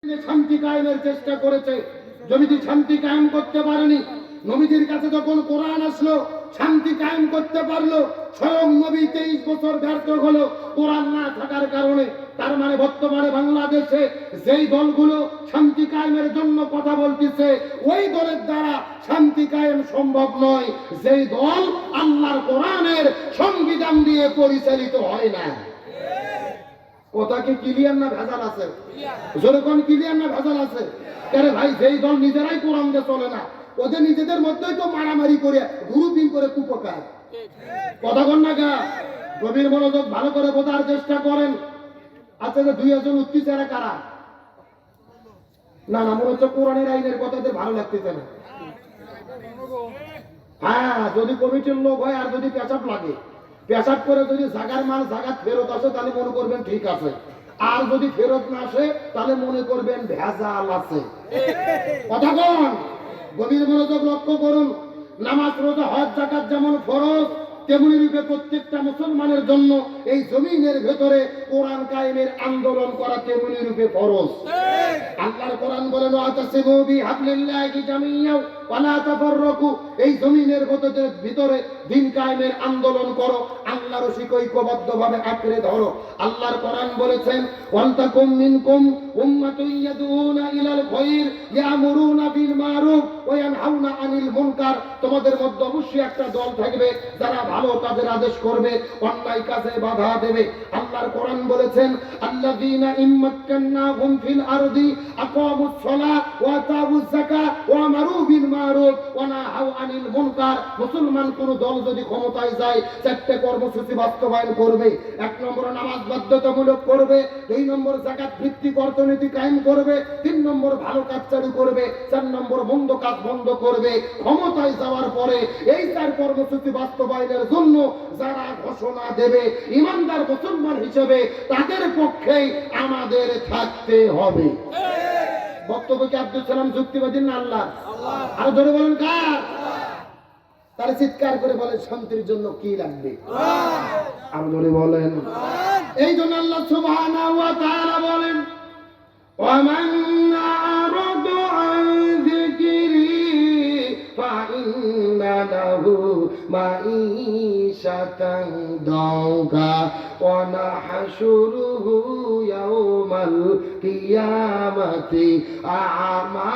শান্তি কায়েমের চেষ্টা করেছে, জমিতে শান্তি কায়েম করতে পারেনি। নবীদের কাছে যখন কোরআন আসলো, শান্তি কায়েম করতে পারলো। স্বয়ং নবী 23 বছর ব্যর্থ হলো কোরআন না থাকার কারণে। তার মানে বর্তমানে বাংলাদেশে যেই দলগুলো শান্তি কায়েমের জন্য কথা বলতেছে, ওই দলের দ্বারা শান্তি কায়েম সম্ভব নয়, যেই দল আল্লাহর কোরআনের সংবিধান দিয়ে পরিচালিত হয় না। কথা কি ক্লিয়ার না ভেজাল আছে? যখন ক্লিয়ার না ভেজাল আছে? কেন ভাই, যেই দল নিজেরাই কোরআন দিয়ে চলে না, ওদের নিজেদের মধ্যেই তো মারামারি করে গ্রুপিং করে কুপকার। কথা কন না গা? গভীর মনোযোগ ভালো করে বোঝার চেষ্টা করেন। আচ্ছা, যে 2 জন উঠতেছে এরা কারা? না না, মনে হচ্ছে কোরআনের আইনের কথাদের ভালো লাগতেছে না। হ্যাঁ, যদি কমিটির লোক হয় আর যদি পেশাব লাগে, পেশাব করে যদি জাগার মাল জাগাত ফেরত আসে, তাহলে মনে করবেন ঠিক আছে। আর যদি ফেরত না আসে, তাহলে মনে করবেন ভেজাল আছে। কথা কোন? গভীর মনোযোগ লক্ষ্য করুন। নামাজ, রোজা, হজ, যাকাত যেমন ফরজ, তেমনি রূপে প্রত্যেকটা মুসলমানের জন্য এই জমিনের ভেতরে কোরআন কায়েমের আন্দোলন করা তেমনি রূপে ফরজ। আল্লাহর কোরআন বলেন, ওয়াতাসিমু বিহাবলিল্লাহি জামিআ ওয়ালা তাফাররাকু। এই জমিনের ভিতরে দ্বীন কায়েমের আন্দোলন করো, আল্লাহর ঐক্যবদ্ধভাবে আঁকড়ে ধরো। আল্লাহর কোরআন বলেছেন, ওয়ান্তাকুম মিনকুম উম্মাতুন ইয়াদউনা ইলাল খায়র ইয়ামুরুনা বিল মারুফ ওয়া ইয়ানহাউনা আনিল মুনকার। তোমাদের মধ্যে অবশ্যই একটা দল থাকবে যারা ভালো কাজের আদেশ করবে, অন্যায় কাজে বাধা দেবে। আল্লাহর কোরআন বলেছেন, আল্লাযীনা ইম্মাক্কান্নাহুম ফিল আরদি আকামুস সালাত ওয়া আতাউজ যাকাত ওয়া আমারু বিল মারুফ ওয়া নাহাউ আনিল মুনকার। মুসলমান কোন দল যদি ক্ষমতায় যায়, 4টে কর্মসূচি বাস্তবায়ন করবে। 1 নম্বর নামাজ বাধ্যতামূলক করবে, 2 নম্বর যাকাত ভিত্তিক অর্থনীতি কায়েম করবে, 3 নম্বর ভালো কাজ চালু করবে, 4 নম্বর মন্দ কাজ বন্ধ করবে। ক্ষমতায় যাওয়ার পরে এই 4 কর্মসূচি বাস্তবায়নের জন্য যারা ঘোষণা দেবে, ইমানদার মুসলমান হিসেবে তাদের পক্ষেই আমাদের থাকতে হবে। বক্তব্য কি আব্দুল সালাম যুক্তিবাদী না আল্লাহ? আরো ধরে বলেন কার? তারা চিৎকার করে বলেন, শান্তির জন্য কি লাগবে? আরো ধরে বলেন। এই জন্য আল্লাহ সুবহানাহু ওয়া তাআলা বলেন, ওয়ামান আরাদা আন যিকরি ফাইন্না লাহু মাঈশাতান দাওকা ওয়া নাহশুরুহু ইয়াওমাল কিয়ামাতি আ'মা।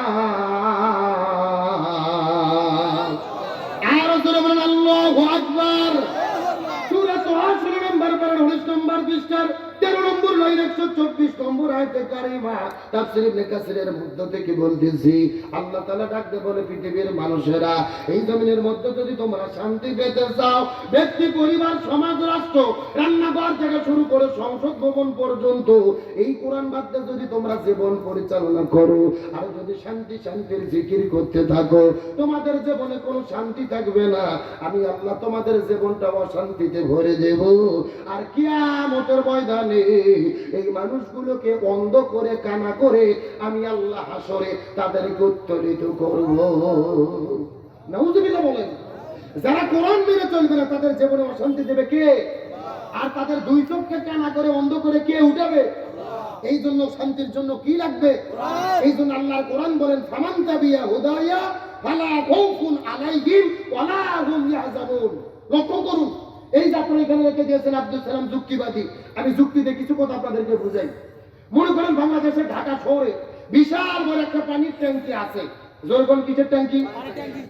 আল্লাহু আকবার। সূরা তাহা 16 নম্বর পারা 19 নম্বর পৃষ্ঠার 13 নম্বর লাইন 124 নম্বর আয়াতে কারিমা তাফসীর ইবনে কাসিরের মধ্য থেকে বলতেছি, আল্লাহ তাআলা ডাকতে বলে, পৃথিবীর মানুষেরা, এই জমিনের মধ্যে যদি তোমরা শান্তি পেতে চাও, ব্যক্তি, পরিবার, সমাজ, রাষ্ট্র, রান্নাঘর থেকে শুরু করে সংসদ ভবন পর্যন্ত এই কোরআন বাদে যদি তোমরা জীবন পরিচালনা করো আর যদি শান্তির জিকির করতে থাকো, তোমাদের জীবনে কোনো শান্তি থাকবে না। আমি আল্লাহ তোমাদের জীবনটা অশান্তিতে ভরে দেব। আর কিয়ামতের ময়দানে এই মানুষগুলোকে অন্ধ করে, কানা করে আমি আল্লাহ হাসরে তাদেরকে উত্তোলিত করব। নাউযুবিল্লাহ বলেন। যারা কোরআন মেনে চলবে না, তাদের জীবনে অশান্তি দেবে কে? আর তাদের 2 চোখকে কানা করে, অন্ধ করে কে উঠাবে? এই জন্য শান্তির জন্য কি লাগবে? এই জন্য আল্লাহর কোরআন বলেন, ফামান তাবিয়া হুদায়া ফালা খাউফুন আলাইহিম ওয়ালা হুম ইয়াহজানুন। লক্ষ্য করুন, এই যে আপনারা এখানে রেখে দিয়েছেন আব্দুল সালাম যুক্তিবাদী। আমি যুক্তিতে কিছু কথা আপনাদেরকে বুঝাই। মনে করেন বাংলাদেশের ঢাকা শহরে বিশাল বড় একটা পানির ট্যাঙ্কি আছে। জোরগন কিসের ট্যাঙ্কি?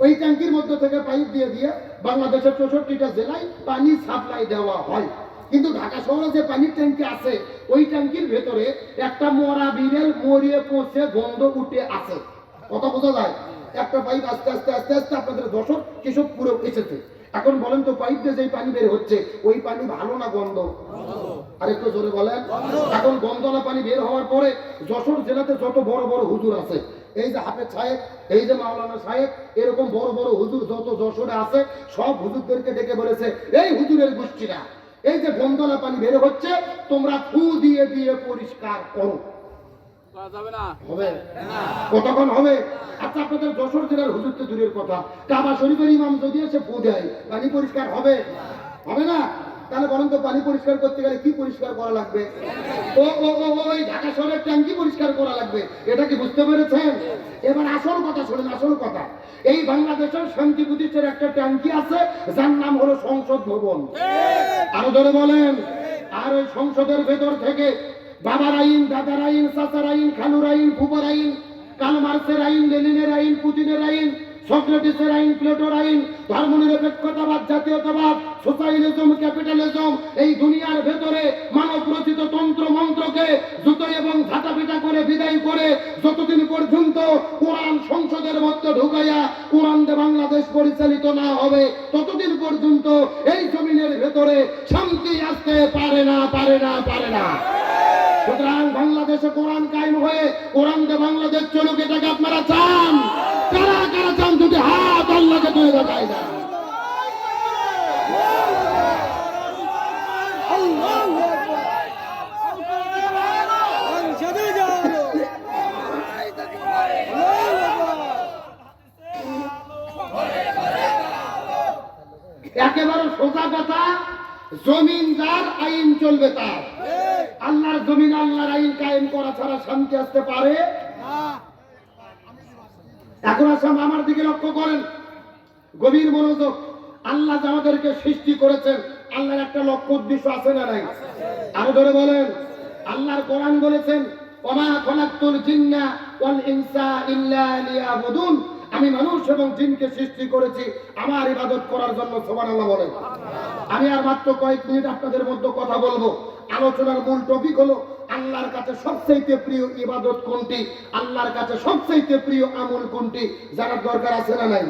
ওই ট্যাঙ্কির মধ্যে থেকে পাইপ দিয়ে দিয়ে বাংলাদেশের 64টা জেলায় পানি সাপ্লাই দেওয়া হয়। কিন্তু ঢাকা শহরে যে পানির ট্যাঙ্কি আছে, ওই ট্যাঙ্কির ভেতরে একটা মরা বিড়াল মরিয়ে পচে গন্ধ উঠে আছে। কথা বোঝা যায়? একটা পাইপ আস্তে আস্তে আস্তে আস্তে আপনাদের যশোর কেশবপুরে এসেছে। এখন বলেন তো, পাইপ দিয়ে যে পানি বের হচ্ছে, ওই পানি ভালো না গন্ধ? আরেকটু জোরে বলেন। এখন গন্ধলা পানি বের হওয়ার পরে যশোর জেলাতে যত বড় বড় হুজুর আছে, এই যে হাফেজ সাহেব, এই যে মাওলানা সাহেব, এরকম বড় বড় হুজুর যত যশোরে আছে, সব হুজুরদেরকে ডেকে বলেছে, এই হুজুরের গোষ্ঠীরা, এই যে গন্ধলা পানি বের হচ্ছে, তোমরা ফু দিয়ে দিয়ে পরিষ্কার করো। হবে? কতক্ষণ হবে? আচ্ছা, আপনাদের যশোর জেলার হুজুর তো দূরের কথা, কাবা শরীফের ইমাম যদি এসে ফু দেয়, পানি পরিষ্কার হবে? হবে না? তাহলে বরং তো পানি পরিষ্কার করতে গেলে কি পরিষ্কার করা লাগবে? ও ও ও ওই ঢাকা শহরের ট্যাঙ্কি পরিষ্কার করা লাগবে। এটা কি বুঝতে পেরেছেন? এবার আসল কথা শোনেন, আসল কথা। এই বাংলাদেশের শান্তি প্রতিষ্ঠার একটা ট্যাঙ্কি আছে, যার নাম হলো সংসদ ভবন। আরো ধরে বলেন। আর ওই সংসদের ভেতর থেকে বাবার আইন, দাদার আইন, চাচার আইন, খালুর আইন, ফুপার আইন, কার্ল মার্ক্সের আইন, লেনিনের আইন, পুতিনের আইন, সক্রেটিসের আইন, প্লেটোর আইন, ধর্মনিরপেক্ষতাবাদ, জাতীয়তাবাদ, সোশ্যালিজম, ক্যাপিটালিজম, এই দুনিয়ার ভেতরে মানব রচিত তন্ত্র মন্ত্রকে জুতোই এবং ঝাঁটাপিটা করে বিদায় করে যতদিন পর্যন্ত কোরআন সংসদের মধ্যে ঢুকাইয়া কোরআন দিয়ে বাংলাদেশ পরিচালিত না হবে, ততদিন পর্যন্ত এই জমিনের ভেতরে শান্তি আসতে পারে না, পারে না, পারে না। সুতরাং বাংলাদেশে কোরআন কায়েম হয়ে কোরআন দিয়ে বাংলাদেশ চলুক, এটাকে আপনারা চান? কারা কারা চান? দুটি হাত আল্লাহকে তুলে দেখায় না। একেবারে সোজা কথা, জমিন যার, আইন চলবে তার। আল্লাহর জমিন, আল্লাহর আইন কায়েম করা ছাড়া শান্তি আসতে পারে? এখন আসেন আমার দিকে লক্ষ্য করেন, গভীর মনোযোগ। আল্লাহ আমাদেরকে সৃষ্টি করেছেন, আল্লাহর একটা লক্ষ্য উদ্দেশ্য আছে না নাই? আরো ধরে বলেন। আল্লাহর কোরআন বলেছেন, ওমা খলাকতুল জিন্না ওয়াল ইনসা ইল্লা লিয়াবুদুন, আমি মানুষ এবং জিনকে সৃষ্টি করেছি আমার ইবাদত করার জন্য। সুবহানাল্লাহ বলেন। আমি আর মাত্র কয়েক মিনিট আপনাদের মধ্যে কথা বলবো। আলোচনার মূল টপিক হলো আল্লাহর কাছে সবচেয়ে প্রিয় ইবাদত কোনটি, আল্লাহর কাছে সবচেয়ে প্রিয় আমল কোনটি, জানার দরকার আছে না নাই?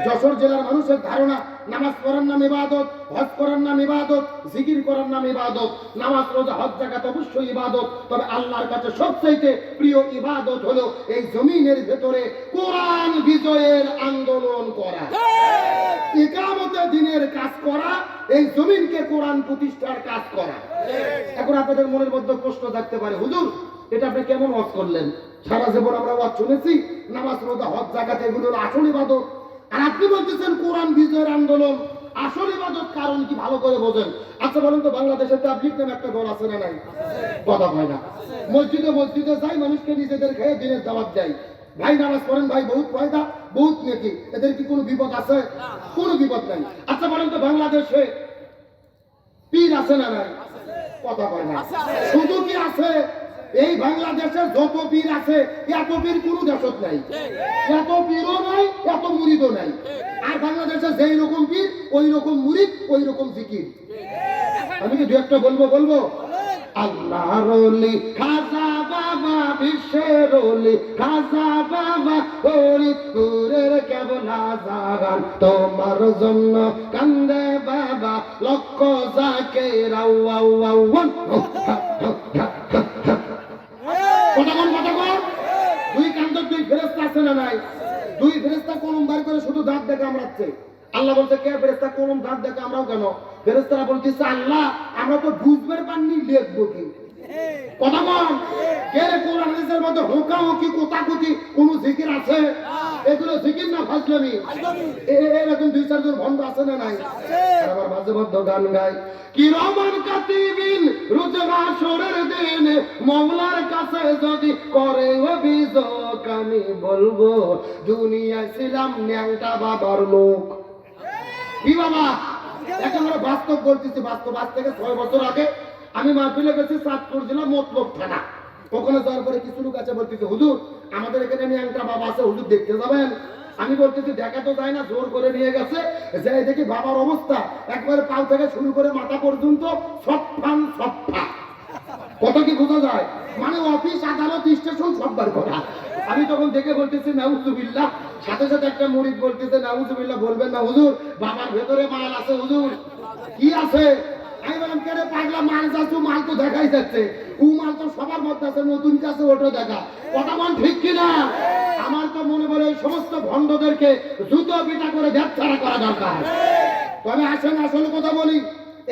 যশোর জেলার মানুষের ধারণা নামাজ পড়ার নাম ইবাদত, হজ করার নাম ইবাদত, জিকির করার নাম ইবাদত। নামাজ, রোজা, হজ, যাকাত অবশ্যই ইবাদত, তবে আল্লাহর কাছে সবচেয়ে প্রিয় ইবাদত হলো এই জমিনের ভেতরে কোরআন বিজয়ের আন্দোলন করা, ইকামতে দ্বীনের কাজ করা, এই জমিনকে কোরআন প্রতিষ্ঠার কাজ করা। এখন আপনাদের মনের মধ্যে প্রশ্ন থাকতে পারে, হুজুর এটা আপনি কেমন ওয়াজ করলেন? সারা জীবন আমরা ওয়াজ শুনেছি, নামাজ, রোজা, হজ, যাকাত এগুলো আসল ইবাদত, আর আপনি বলতেছেন কোরআন বিজয়ের আন্দোলন আসল ইবাদত, কারণ কি ভালো করে বোঝেন। আচ্ছা বলেন তো, বাংলাদেশে তাবলীগ নামে একটা দল আছে না নাই? কথা হয় না। মসজিদে মসজিদে যাই, মানুষকে নিজেদের খেয়ে দিনের দাওয়াত দেয়। ভাই নামাজ পড়েন ভাই, বহুত ফায়দা, বহুত নেকি, এদের কি কোনো বিপদ আছে? কোনো বিপদ নাই। আচ্ছা বলেন তো, বাংলাদেশে পীর আছে না নাই? কথা হয় না। শুধু কি আছে? এই বাংলাদেশে যত পীর আছে, এত পীর কোন দেশত নাই। এত পীরও নাই, এত মুরিদও নাই। আর বাংলাদেশে যেই রকম পীর, ওই রকম মুরিদ, ওই রকম জিকির। আমি কি দু একটা বলবো? আল্লাহর ওলি খাজা বাবা, বিশ্বের ওলি খাজা বাবা, ফরিদপুরের কেবলা জাগান তোমার জন্য কান্দে বাবা, লক্ষ জাকের আউয়াউয়াউন। কতক্ষণ দুই কান্দর দুই ফেরেশতা আছে না নাই? দুই ফেরেশতা কলম বার করে শুধু দাঁত দেখে কামড়াচ্ছে। আল্লাহ বলছে, কে ফেরেশতা কলম দাঁত দেখে আমরাও কেন? ফেরেশতারা বলতেছে, আল্লাহ আমরা তো বুঝবার পাননি, লিখবো কি? কথা বল। কে কোরআন হাদিসের মধ্যে হোকাহুকি, কোতাকুতি কোন জিকির আছে? এগুলো জিকির না ফাজলামি? এরকম দুই চারজন ভণ্ড আছে না নাই? আর আবার মাঝে মধ্যে গান গায়, কিরামান কাতিবিন রোজা হাসরের দিন মওলার কাছে যদি করে অভিযোগ, আমি বলবো দুনিয়ায় ছিলাম ন্যাংটা বাবার লোক। কি বাবা, একেবারে বাস্তব বলতেছি, বাস্তব। আজ থেকে 6 বছর আগে আমি মাহফিলে গেছি চাঁদপুর জেলা মতলব থানা। ওখানে যাওয়ার পরে কিছু লোক আছে, বলতেছে, হুজুর আমাদের এখানে ন্যাংটা বাবা আছে, হুজুর দেখতে যাবেন? আমি বলতেছি, দেখা তো যায় না, জোর করে নিয়ে গেছে। যাই দেখি বাবার অবস্থা একবারে পাও থেকে শুরু করে মাথা পর্যন্ত সফান সফা। কত কি বোঝা যায়? মানে অফিস, আদালত, স্টেশন সববার করা। আমি তখন দেখে বলতেছি নাউজুবিল্লাহ। সাথে সাথে একটা মুরিদ বলতেছে, নাউজুবিল্লাহ বলবেন না হুজুর, বাবার ভেতরে মাল আছে হুজুর। কি আছে? আমি বললাম, কে রে পাগলা, মাল যাচ্ছ, মাল তো দেখাই যাচ্ছে। ও মাল তো সবার মধ্যে আছে, নতুন কাছে ওটা দেখা। কথা বল ঠিক কিনা? আমার তো মনে বলে এই সমস্ত ভণ্ডদেরকে জুতো পিটা করে দেখ ছাড়া করা দরকার। তবে আসেন আসল কথা বলি,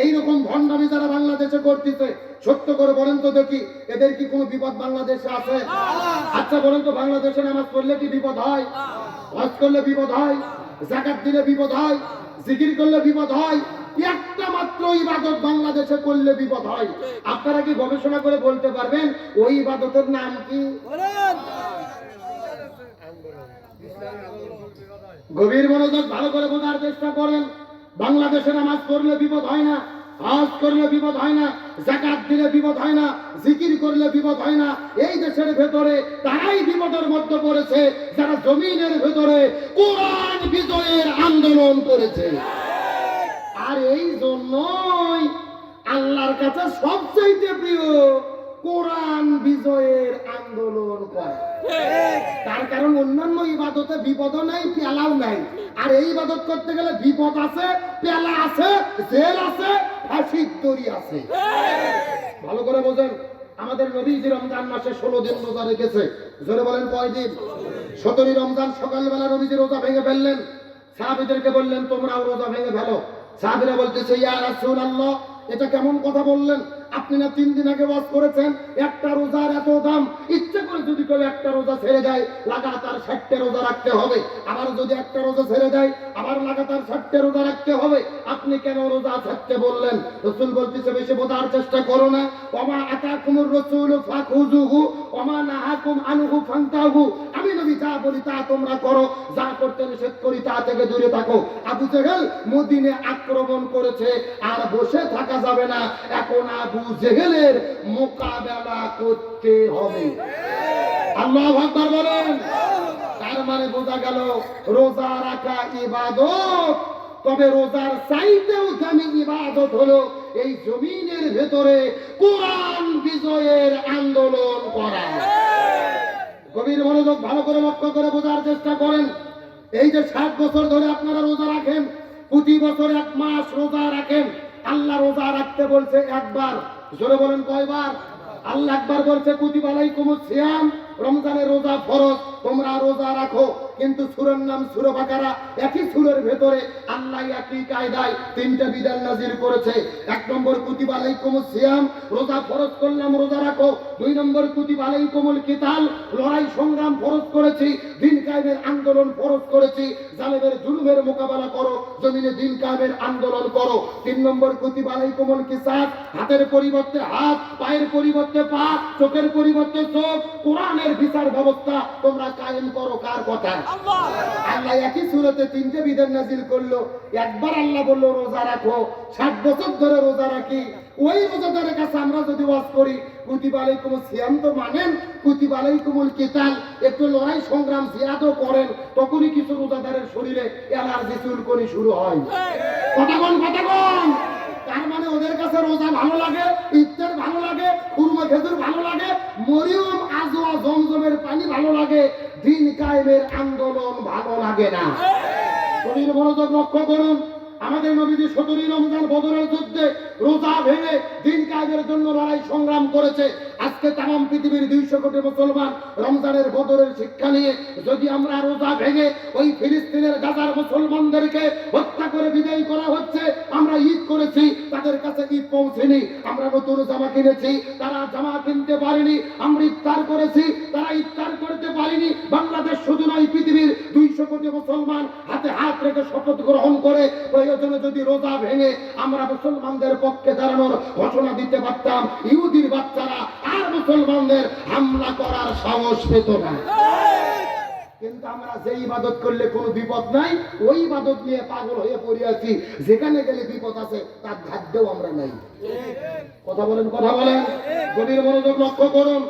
এইরকম ভণ্ডামি যারা বাংলাদেশে করতেছে, সত্য করে বলেন তো দেখি, এদের কি কোনো বিপদ বাংলাদেশে আছে? আচ্ছা বলেন তো, বাংলাদেশে নামাজ পড়লে কি বিপদ হয়? হজ করলে বিপদ হয়? যাকাত দিলে বিপদ হয়? জিকির করলে বিপদ হয়? একটা মাত্র ইবাদত বাংলাদেশে করলে বিপদ হয়। আপনারা কি গবেষণা করে বলতে পারবেন ওই ইবাদতের নাম কি? গভীর মনোযোগ, ভালো করে বোঝার চেষ্টা করেন। বাংলাদেশে নামাজ পড়লে বিপদ হয় না, হজ করলে বিপদ হয় না, যাকাত দিলে বিপদ হয় না, জিকির করলে বিপদ হয় না। এই দেশের ভেতরে তারাই বিপদের মধ্যে পড়েছে যারা জমিনের ভেতরে কোরআন বিজয়ের আন্দোলন করেছে। আর এই জন্যই আল্লাহর কাছে সবচাইতে প্রিয় কোরআন বিজয়ের আন্দোলন করে। তার কারণ অন্যান্য ইবাদতে বিপদও নাই, পেলাও নাই। আর এই ইবাদত করতে গেলে বিপদ আছে, পেলা আছে, জেল আছে, ফাঁসির দড়ি আছে। ভালো করে বোঝেন, আমাদের নবীজি রমজান মাসে 16 দিন রোজা রেখেছে। জোরে বলেন কয়দিন? 17 রমজান সকালবেলা নবীজি রোজা ভেঙে ফেললেন। সাহাবীদেরকে বললেন তোমরাও রোজা ভেঙে ফেলো। সাহাবীরা বলতেছে ইয়া রাসূলুল্লাহ, এটা কেমন কথা বললেন? আপনি না 3 দিন আগে ওয়াজ করেছেন একটা রোজার এত দাম, ইচ্ছা করে যদি কেউ একটা রোজা ছেড়ে দেয় লাগাতার 60টা রোজা রাখতে হবে, আবার যদি একটা রোজা ছেড়ে দেয় আবার লাগাতার 60টা রোজা রাখতে হবে, আপনি কেন রোজা ছাড়তে বললেন? রাসূল বলতেছে বেশি বোঝার চেষ্টা করো না। ওমা আতাকুমুর রাসূলু ফাখুযুহু ওমা নাহাকুম আনহু ফান্তাহু। আমি নবী যা বলি তা তোমরা করো, যা করতে নিষেধ করি তা থেকে দূরে থাকো। আবু জেহেল মদিনে আক্রমণ করেছে, আর বসে থাকা যাবে না। এখন আবু জেহেলের মোকাবেলা করতে হবে। আল্লাহু আকবার বলেন। তার মানে বোঝা গেল রোজা রাখা ইবাদত, তবে রোজার চাইতেও দামি ইবাদত হলো এই জমিনের ভেতরে কোরআন বিজয়ের আন্দোলন করা। গভীর মনোযোগ, ভালো করে লক্ষ্য করে বোঝার চেষ্টা করেন। এই যে 60 বছর ধরে আপনারা রোজা রাখেন, প্রতি বছর 1 মাস রোজা রাখেন। আল্লাহ রোজা রাখতে বলছে একবার। জোরে বলেন কয়বার? আল্লাহ একবার বলছে কুতিবা আলাইকুমুস সিয়াম, রমজানের রোজা ফরজ, তোমরা রোজা রাখো। কিন্তু সূরার নাম সূরা বাকারা, একই সূরার ভেতরে আল্লাহ একই কায়দায় 3টা বিধান নাযিল করেছে। 1 নম্বর কুতিবা আলাইকুমুস সিয়াম, রোজা ফরজ করলাম, রোজা রাখো। 2 নম্বর কুতিবা আলাইকুমুল কিতাল, লড়াই সংগ্রাম ফরজ করেছি, দিন কায়েমের আন্দোলন ফরজ করেছি, জালেমের জুলুমের মোকাবেলা করো, জমিনে দিন কায়েমের আন্দোলন করো। 3 নম্বর কুতিবা আলাইকুমুল কিসাস, হাতের পরিবর্তে হাত, পায়ের পরিবর্তে পা, চোখের পরিবর্তে চোখ, কোরআনের বিচার ব্যবস্থা তোমরা কায়েম করো। কার কথা? আল্লাহ একই সূরাতে 3টে বিধান নাযিল করলো। একবার আল্লাহ বলল রোজা রাখো, 60 বছর ধরে রোজা রাখি। ওই রোজাদারের কাছে আমরা যদি ওয়াজ করি কুতিবা আলাইকুমুস সিয়াম তো মানেন, কুতিবা আলাইকুমুল কিতাল একটু লড়াই সংগ্রাম জিহাদও করেন, তখনই কিছু রোজাদারের শরীরে অ্যালার্জি চুলকুনি শুরু হয়। কথা বল, কথা বল। তার মানে ওদের কাছে রোজা ভালো লাগে, ইফতার ভালো লাগে, কুরমা খেজুর ভালো লাগে, মরিয়ম আজওয়া জমজমের পানি ভালো লাগে, দিন কায়েমের আন্দোলন ভালো লাগে না। শরীর মনোযোগ লক্ষ্য করুন। আমাদের নবীজি 17 রমজান বদরের যুদ্ধে রোজা ভেঙে দিন কায়েমের জন্য লড়াই সংগ্রাম করেছে। আজকে তামাম পৃথিবীর 200 কোটি মুসলমান রমজানের বদরের শিক্ষা নিয়ে যদি আমরা রোজা ভেঙে ওই ফিলিস্তিনের গাজার মুসলমানদেরকে হত্যা করে বিদায় করা হচ্ছে, আমরা ঈদ করেছি, তাদের কাছে ঈদ পৌঁছেনি। আমরা নতুন জামা কিনেছি, তারা জামা কিনতে পারেনি। আমরা ইফতার করেছি, তারা ইফতার করতে পারেনি। বাংলাদেশ শুধু নয়, পৃথিবীর 200 কোটি মুসলমান হাতে হাত রেখে শপথ গ্রহণ করে প্রয়োজনে যদি রোজা ভেঙে আমরা মুসলমানদের পক্ষে দাঁড়ানোর ঘোষণা দিতে পারতাম, ইহুদির বাচ্চারা আর মুসলমানদের হামলা করার সাহস পেত না। কিন্তু আমরা যে ইবাদত করলে কোনো বিপদ নাই, ওই ইবাদত নিয়ে পাগল হয়ে পড়ে আছি। যেখানে গেলে বিপদ আছে তার ধার্যও আমরা নাই। কথা বলেন, কথা বলেন। গভীর মনোযোগ লক্ষ্য করুন।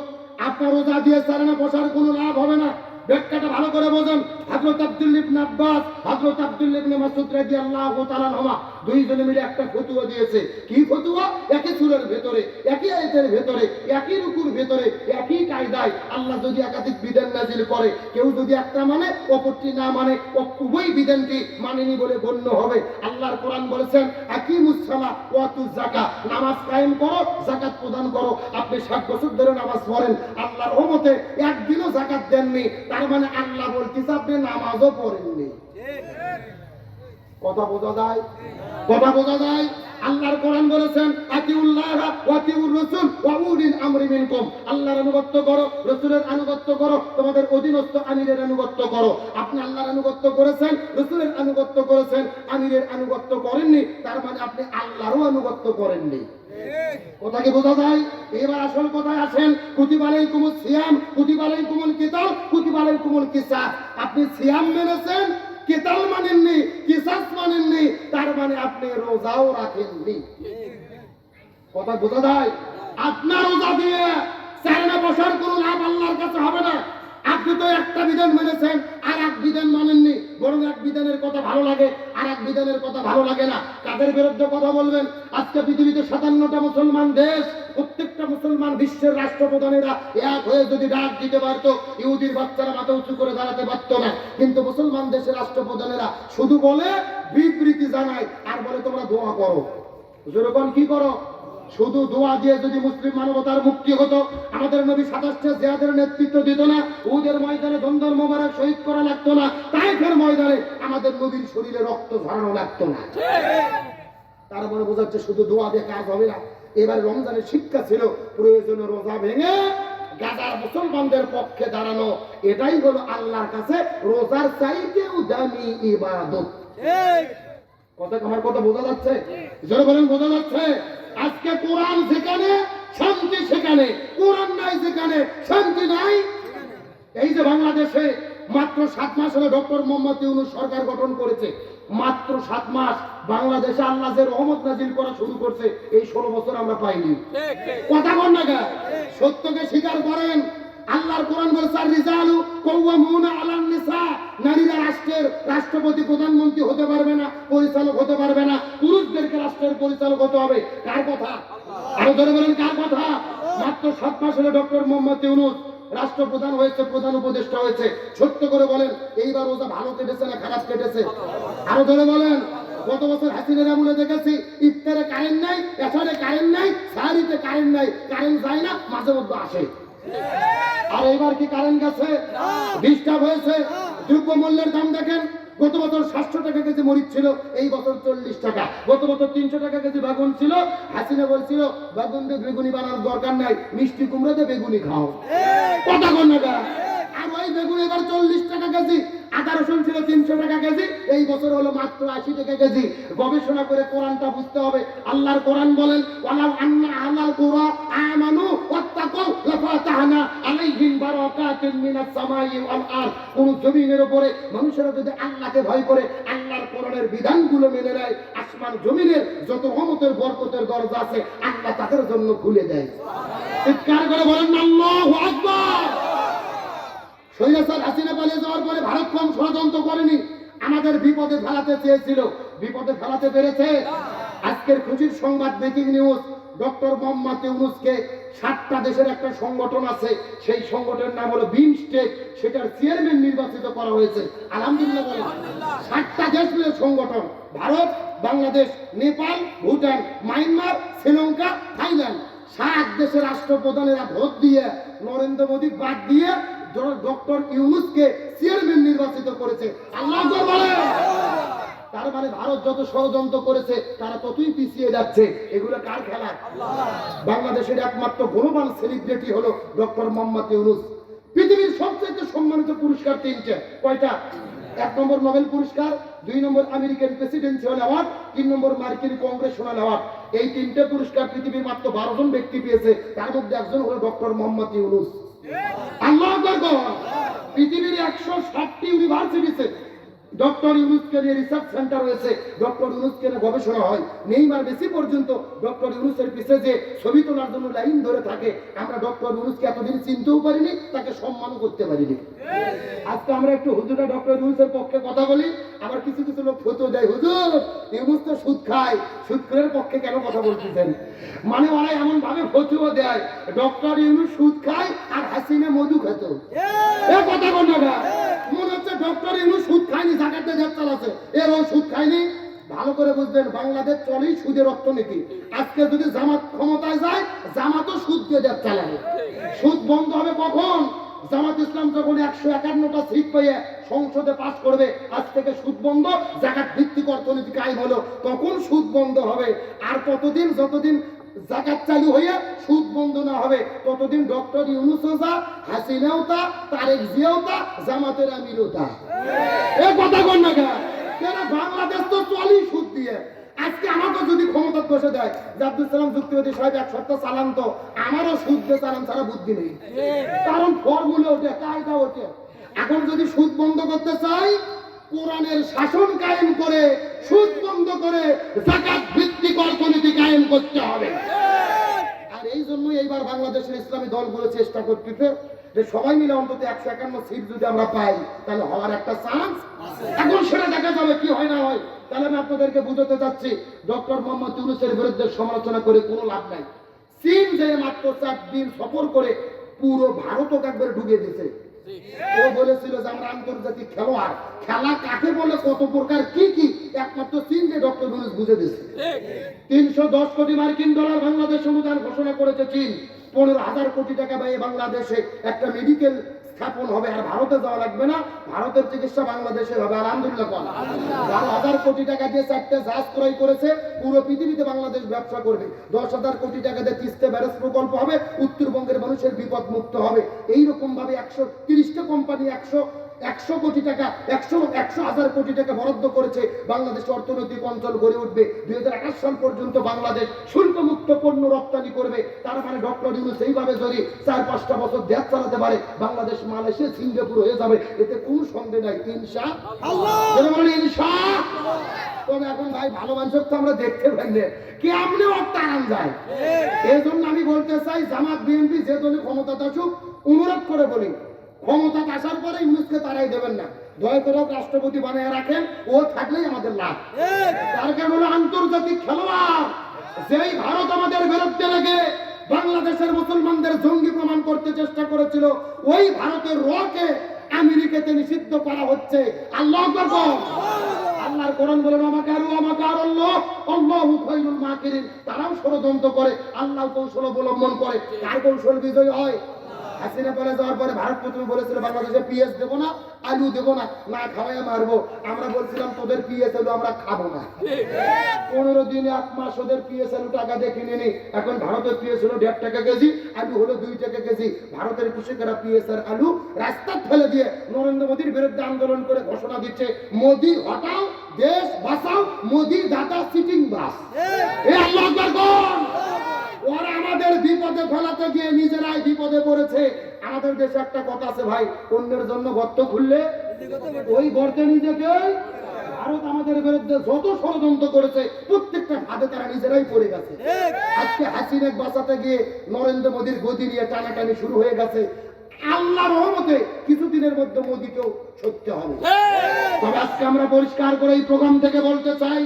আপনার রোজা দিয়ে চালানো বসার কোনো লাভ হবে না। ব্যাখ্যাটা ভালো করে বোঝেন। হযরত আব্দুল্লাহ ইবনে আব্বাস, হযরত আব্দুল্লাহ ইবনে মাসউদ রাদিয়াল্লাহু তাআলা আনহুমা দুইজনে মিলে একটা ফতোয়া দিয়েছে। কি ফতোয়া? একই সূরার ভেতরে, একই আয়াতের ভেতরে, একই রুকুর ভেতরে, একই কায়দায় আল্লাহ যদি একাধিক বিধান নাযিল করে, কেউ যদি একটা মানে অপরটি না মানে, উভয় বিধানটি মানেনি বলে গণ্য হবে। আল্লাহর কোরআন বলেছেন আকিমুস সালাহ ওয়া আতুজ যাকাত, নামাজ কায়েম করো, যাকাত প্রদান করো। আপনি 60 বছর ধরে নামাজ পড়েন, আল্লাহর রহমতে একদিনও যাকাত দেননি, তার মানে আল্লাহ বলতেছে আপনি নামাজও পড়েননি। কথা বোঝা যায়? কথা বোঝা যায়? আল্লাহর কোরআন বলেছেন আতিউল্লাহ ওয়া আতিউর রাসূল ওয়া উলিল আমরি মিনকুম, আল্লাহর আনুগত্য করো, রাসূলের আনুগত্য করো, তোমাদের অধীনস্থ আমিরের আনুগত্য করো। আপনি আল্লাহর আনুগত্য করেছেন, রাসূলের আনুগত্য করেছেন, আমিরের আনুগত্য করেননি, তার মানে আপনি আল্লাহরও আনুগত্য করেননি। কথা কি বোঝা যায়? এবার আসল কথায় আসেন। কুতিবা আলাইকুমুস সিয়াম কুতিবা আলাইকুমুল কিতাল কুতিবা আলাইকুমুল কিসাস। আপনি সিয়াম মেনেছেন, কিতাল মানেননি, কিসাস মানেননি, তার মানে আপনি রোজাও রাখেননি। কথা বোঝা যায়? আপনার রোজা দিয়ে চারণে বসার কোনো লাভ আল্লাহর কাছে হবে না। আপনি তো একটা বিধান মেনেছেন আর এক বিধান মানেননি, বরং এক বিধানের কথা ভালো লাগে আর এক বিধানের কথা ভালো লাগে না। কাদের বিরুদ্ধে কথা বলবেন? আজকে পৃথিবীতে 57টা মুসলমান দেশ, প্রত্যেকটা মুসলমান বিশ্বের রাষ্ট্রপ্রধানেরা এক হয়ে যদি ডাক দিতে পারতো, ইহুদির বাচ্চারা মাথা উঁচু করে দাঁড়াতে পারতো না। কিন্তু মুসলমান দেশের রাষ্ট্রপ্রধানেরা শুধু বলে, বিবৃতি জানায় আর বলে তোমরা দোয়া করো। যেরকম কি করো? শুধু দোয়া দিয়ে যদি মুসলিম মানবতার মুক্তি হতো, আমাদের নবী 27টা জিহাদের নেতৃত্ব দিত না, উহুদের ময়দানে দন্দর মোবারক শহীদ করা লাগতো না, তায়েফের ময়দানে আমাদের নবীর শরীরে রক্ত ঝরানো লাগতো না। তারপরে বোঝাচ্ছে শুধু দোয়া দিয়ে কাজ হবে না। এবার রমজানের শিক্ষা ছিল প্রয়োজনে রোজা ভেঙে গাজার মুসলমানদের পক্ষে দাঁড়ানো। এটাই হলো আল্লাহর কাছে রোজার চাইতেও দামি ইবাদত। কথা আমার কথা বোঝা যাচ্ছে? জোরে বলেন বোঝা যাচ্ছে? আজকে কোরআন যেখানে শান্তি সেখানে, কোরআন নাই যেখানে শান্তি নাই। এই যে বাংলাদেশে মাত্র 7 মাস হলো ডক্টর মোহাম্মদ ইউনূস সরকার গঠন করেছে, মাত্র 7 মাস বাংলাদেশে আল্লাহ যে রহমত নাজিল করা শুরু করছে, এই 16 বছর আমরা পাইনি। কথা বল না, সত্যকে স্বীকার করেন। আল্লাহর কোরআন বলছে রিজালু কাওয়ামুনা আলান নিসা, নারীরা রাষ্ট্রের রাষ্ট্রপতি প্রধানমন্ত্রী হতে পারবে না, পরিচালক হতে পারবে না, পুরুষদেরকে রাষ্ট্রের পরিচালক হতে হবে। কার কথা? আরো ধরে বলেন কার কথা? মাত্র 7 মাস হলো ডক্টর মোহাম্মদ ইউনূস রাষ্ট্রপ্রধান হয়েছে, প্রধান উপদেষ্টা হয়েছে। ছোট্ট করে বলেন, এইবার রোজা ভালো কেটেছে না খারাপ কেটেছে? আরো ধরে বলেন। গত বছর হাসিনের আমলে দেখেছি ইফতারে কারেন্ট নাই, এসারে কারেন্ট নাই, সাহারিতে কারেন্ট নাই, কারেন্ট যায় না, মাঝে মধ্যে আসে। আর এবার কি কারেন্ট গেছে? ডিস্টার্ব হয়েছে। দ্রব্যমূল্যের দাম দেখেন, গত বছর 700 টাকা কেজি মরিচ ছিল, এই বছর 40 টাকা। গত বছর 300 টাকা কেজি বেগুন ছিল, হাসিনা বলছিল বেগুন দিয়ে বেগুনি বানানোর দরকার নাই, মিষ্টি কুমড়া দিয়ে বেগুনি খাও। কথা কোন না? আর ওই বেগুন এবার 40 টাকা কেজি। আদা রসুন ছিল 300 টাকা কেজি, এই বছর হলো মাত্র 80 টাকা কেজি। গবেষণা করে কোরআনটা বুঝতে হবে। আল্লাহর কোরআন বলেন ওয়ালাউ আন্না আহলাল কুরা আমানু ওয়াত্তাকাউ লাফাতাহনা আলাইহিম বারাকাতিন মিনাস সামাই ওয়াল আরদ। কোন জমিনের উপরে মানুষেরা যদি আল্লাহকে ভয় করে, আল্লাহর কোরআনের বিধানগুলো মেনে নেয়, আসমান জমিনের যত রহমতের বরকতের দরজা আছে আল্লাহ তাদের জন্য খুলে দেয়। চিৎকার করে বলেন আল্লাহু আকবার। স্বৈরাচার হাসিনা পালিয়ে যাওয়ার পরে ভারত কম ষড়যন্ত্র করেনি, আমাদের বিপদে ফেলাতে চেয়েছিল, বিপদে ফেলাতে পেরেছে। আজকের খুশির সংবাদ, ব্রেকিং নিউজ, ডক্টর মোহাম্মদ ইউনূসকে 7টা দেশের একটা সংগঠন আছে, সেই সংগঠনের নাম হলো বিমস্টেক, সেটার চেয়ারম্যান নির্বাচিত করা হয়েছে। আলহামদুলিল্লাহ বলেন। 7টা দেশ মিলে সংগঠন, ভারত, বাংলাদেশ, নেপাল, ভুটান, মায়ানমার, শ্রীলঙ্কা, থাইল্যান্ড। 7 দেশের রাষ্ট্রপ্রধানেরা ভোট দিয়ে নরেন্দ্র মোদী বাদ দিয়ে ডক্টর ইউনূসকে চেয়ারম্যান নির্বাচিত করেছে। আল্লাহু আকবার। তার মানে ভারত যত ষড়যন্ত্র করেছে তারা ততই পিছিয়ে যাচ্ছে। এগুলো কার খেলা? বাংলাদেশের একমাত্র গ্লোবাল সেলিব্রিটি হলো ডক্টর মোহাম্মদ ইউনূস। পৃথিবীর সবচেয়ে সম্মানিত পুরস্কার 3টে। কয়টা? 1 নম্বর নোবেল পুরস্কার, 2 নম্বর আমেরিকান প্রেসিডেন্সিয়াল অ্যাওয়ার্ড, 3 নম্বর মার্কিন কংগ্রেশনাল অ্যাওয়ার্ড। এই 3টে পুরস্কার পৃথিবীর মাত্র 12 জন ব্যক্তি পেয়েছে, তার মধ্যে একজন হলো ডক্টর মোহাম্মদ ইউনূস। আল্লাহু আকবার। পৃথিবীর 160টি ইউনিভার্সিটিতে ডক্টর ইউনূসকে নিয়ে রিসার্চ সেন্টার রয়েছে, ডক্টর ইউনূসকে নিয়ে গবেষণা হয়। নেইমার মেসি পর্যন্ত ডক্টর ইউনূসের পিছে যে ছবি তোলার জন্য লাইন ধরে থাকে, আমরা ডক্টর ইউনূসকে এতদিন চিনতেও পারিনি, তাকে সম্মান করতে পারিনি। আজকে আমরা একটু হুজুরা ডক্টর ইউনূসের পক্ষে কথা বলি, আবার কিছু কিছু লোক ফতোয়া দেয়, হুজুর ইউনূস তো সুদ খায়, সুদখোরের পক্ষে কেন কথা বলতেছেন? মানে ওরা এমন ভাবে ফতোয়া দেয়, ডক্টর ইউনূস সুদ খায় আর হাসিনা মধু খেত। এ কথা বল না, মনে হচ্ছে ডক্টর ইউনূস সুদ খায়নি, জাকাত দিয়ে দেশ চালাচ্ছে, এর ও সুদ খায়নি। ভালো করে বুঝবেন, বাংলাদেশ চলেই সুদের অর্থনীতি। আজকে যদি জামাত ক্ষমতায় যায়, জামাতও সুদ দিয়ে দেশ চালাবে। সুদ বন্ধ হবে কখন? জামাত ইসলাম যখন 151টা সিট পেয়ে সংসদে পাস করবে, আজ থেকে সুদ বন্ধ, জাকাত ভিত্তিক অর্থনীতি কায়েম হলো, তখন সুদ বন্ধ হবে। আর ততদিন যতদিন জাকাত চালু হয়ে সুদ বন্ধ না হবে, ততদিন ডক্টর ইউনূসও তা, হাসিনাও তা, তারেক জিয়াও তা, জামাতের আমিরও তা। এই কথা কোন না কেন? বাংলাদেশ তো চলি সুদ দিয়ে। আজকে আমাকে যদি ক্ষমতা বসে দেয়, আব্দুল সালাম যুক্তিবাদী সাহেব 1 সপ্তাহ চালান, তো আমারও সুদ দিয়ে চালান ছাড়া বুদ্ধি নেই, কারণ ফর্মুলা ওঠে, কায়দা ওঠে। এখন যদি সুদ বন্ধ করতে চাই, কোরআনের শাসন কায়েম করে, সুদ বন্ধ করে যাকাত ভিত্তিক অর্থনীতি কায়েম করতে হবে। আর এই জন্য এইবার বাংলাদেশের ইসলামী দলগুলো চেষ্টা করতেছে যে সবাই মিলে অন্তত 151 সিট যদি আমরা পাই, তাহলে হওয়ার একটা চান্স আছে। এখন সেটা দেখা যাবে কি হয় না হয়। তাহলে আমি আপনাদেরকে বুঝাতে চাচ্ছি, ডক্টর মোহাম্মদ ইউনূসের বিরুদ্ধে সমালোচনা করে কোনো লাভ নাই। চীন যে মাত্র 4 দিন সফর করে পুরো ভারতকে একবারে ঢুকিয়ে দিয়েছে। ও বলেছিল যে আমরা আন্তর্জাতিক খেলোয়াড়, খেলা কাকে বলে, কত প্রকার কি কি, একমাত্র চীন যে ডক্টর ইউনূস বুঝে দিয়েছে। 310 কোটি মার্কিন ডলার বাংলাদেশ অনুদান ঘোষণা করেছে চীন। 15,000 কোটি টাকা ব্যয়ে বাংলাদেশে একটা মেডিকেল স্থাপন হবে, আর ভারতে যাওয়া লাগবে না, ভারতের চিকিৎসা বাংলাদেশে হবে। আলহামদুলিল্লাহ। 12,000 কোটি টাকা দিয়ে 4টে জাহাজ ক্রয় করেছে, পুরো পৃথিবীতে বাংলাদেশ ব্যবসা করবে। 10,000 কোটি টাকা দিয়ে তিস্তা ব্যারেজ প্রকল্প হবে, উত্তরবঙ্গের মানুষের বিপদ মুক্ত হবে। এইরকম ভাবে 130টা কোম্পানি 100 কোটি টাকা, 100,000 কোটি টাকা বরাদ্দ করেছে। বাংলাদেশ অর্থনৈতিক অঞ্চল গড়ে উঠবে। 2028 সাল পর্যন্ত বাংলাদেশ শুল্ক মুক্ত পণ্য রপ্তানি করবে। তার মানে ডক্টর ইউনূস এইভাবে যদি 4-5টা বছর দেশ চালাতে পারে, বাংলাদেশ মালয়েশিয়া সিঙ্গাপুর হয়ে যাবে, এতে কোনো সন্দেহ নাই। ইনশাআল্লাহ। ইনশাআল্লাহ। তবে এখন ভাই ভালো মানুষের তো আমরা দেখতে পাই না, কেমনে অত্যারান যায়। এই জন্য আমি বলতে চাই, জামাত বিএনপি যে দলে ক্ষমতাতে আসুক, অনুরোধ করে বলি, ক্ষমতা আসার পরে ইউনূসকে তারাই দেবেন না, দয়া করে রাষ্ট্রপতি বানিয়ে রাখেন, ও থাকলেই আমাদের লাভ। তার কারণ হলো আন্তর্জাতিক খেলোয়াড়। যেই ভারত আমাদের বিরুদ্ধে লেগে বাংলাদেশের মুসলমানদের জঙ্গি প্রমাণ করতে চেষ্টা করেছিল, ওই ভারতের রকে আমেরিকাতে নিষিদ্ধ করা হচ্ছে। আল্লাহু আকবার। আল্লাহর কোরআন বলেন, আল্লাহু খায়রুল মাকিরিন। তারাও ষড়যন্ত্র করে, আল্লাহ কৌশল অবলম্বন করে। কার কৌশল বিজয় হয়? হাসিনা বলে যাওয়ার পরে ভারত প্রথমে বলেছিল বাংলাদেশে পিএস দেবো না, আলু দেবো না, না খাওয়াইয়া মারবো। আমরা বলছিলাম তোদের পিএস আলু আমরা খাবো না। 15 দিনে 1 মাস ওদের পিএস আলু টাকা দিয়ে কিনে নি। এখন ভারতের পিএস হলো 1.5 টাকা কেজি, আলু হলো 2 টাকা কেজি। ভারতের কৃষকেরা পিএস আর আলু রাস্তা ফেলে দিয়ে নরেন্দ্র মোদীর বিরুদ্ধে আন্দোলন করে ঘোষণা দিচ্ছে, মোদি হটাও, দেশ বাঁচাও, মোদি দাদা সিটিং বাস। আল্লাহু আকবার। ওরা আমাদের বিপদে ফেলাতে গিয়ে নিজেরাই বিপদে পড়েছে। আমাদের দেশে একটা কথা আছে ভাই, অন্যের জন্য গর্ত খুললে ওই গর্তে নিজেকে। ভারত আমাদের বিরুদ্ধে যত ষড়যন্ত্র করেছে, প্রত্যেকটা ভাবে তারা নিজেরাই পড়ে গেছে। আজকে হাসিনাকে বাঁচাতে গিয়ে নরেন্দ্র মোদীর গদি নিয়ে টানাটানি শুরু হয়ে গেছে। আল্লাহর রহমতে কিছুদিনের মধ্যে মোদীকেও সত্যি হবে। তবে আজকে আমরা পরিষ্কার করে এই প্রোগ্রাম থেকে বলতে চাই,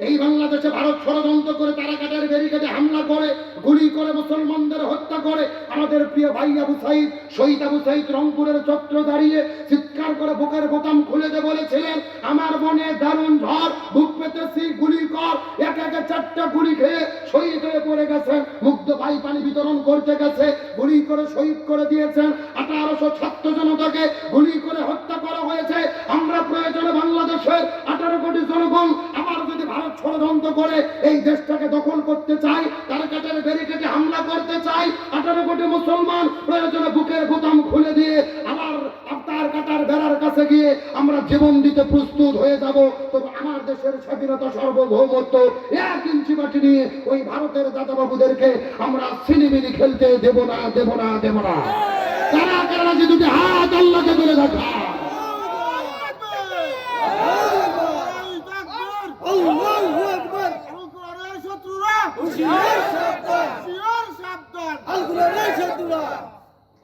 এই বাংলাদেশে ভারত ষড়যন্ত্র করে তারাকাটার ব্যারিকেডে হামলা করে, গুলি করে, মুসলমানদের হত্যা করে। আমাদের প্রিয় ভাই আবু সাইদ, শহীদ আবু সাইদ রংপুরের চত্র দাঁড়িয়ে চিৎকার করে বুকের বোতাম খুলে দিয়ে বলেছিলেন, আমার মনে দারুণ ঝড়, বুক পেতেছি, গুলি কর। একে 4টা গুলি খেয়ে শহীদ হয়ে পড়ে গেছেন। মুগ্ধ ভাই পানি বিতরণ করতে গেছে, গুলি করে শহীদ করে দিয়েছেন। 1800 ছাত্র জনতাকে গুলি করে হত্যা করা হয়েছে। আমরা প্রয়োজনে বাংলাদেশের 18 কোটি জনগণ আবার যদি ভারত ষড়যন্ত্র করে এই দেশটাকে দখল করতে চাই, তার কাটারে ব্যারিকেডে হামলা করতে চাই, 18 কোটি মুসলমান প্রয়োজনে বুকের বোতাম খুলে দিয়ে আবার তার কাটার বেড়ার কাছে গিয়ে আমরা জীবন দিতে প্রস্তুত হয়ে যাব। তবে আমার দেশের স্বাধীনতা, সার্বভৌমত্ব 1 ইঞ্চি মাটি নিয়ে ওই ভারতের দাদাবাবুদেরকে আমরা সিনেমিনি খেলতে দেব না, দেব না, দেব না। কারা কারা যে দুটি হাত আল্লাহকে ধরে রাখা।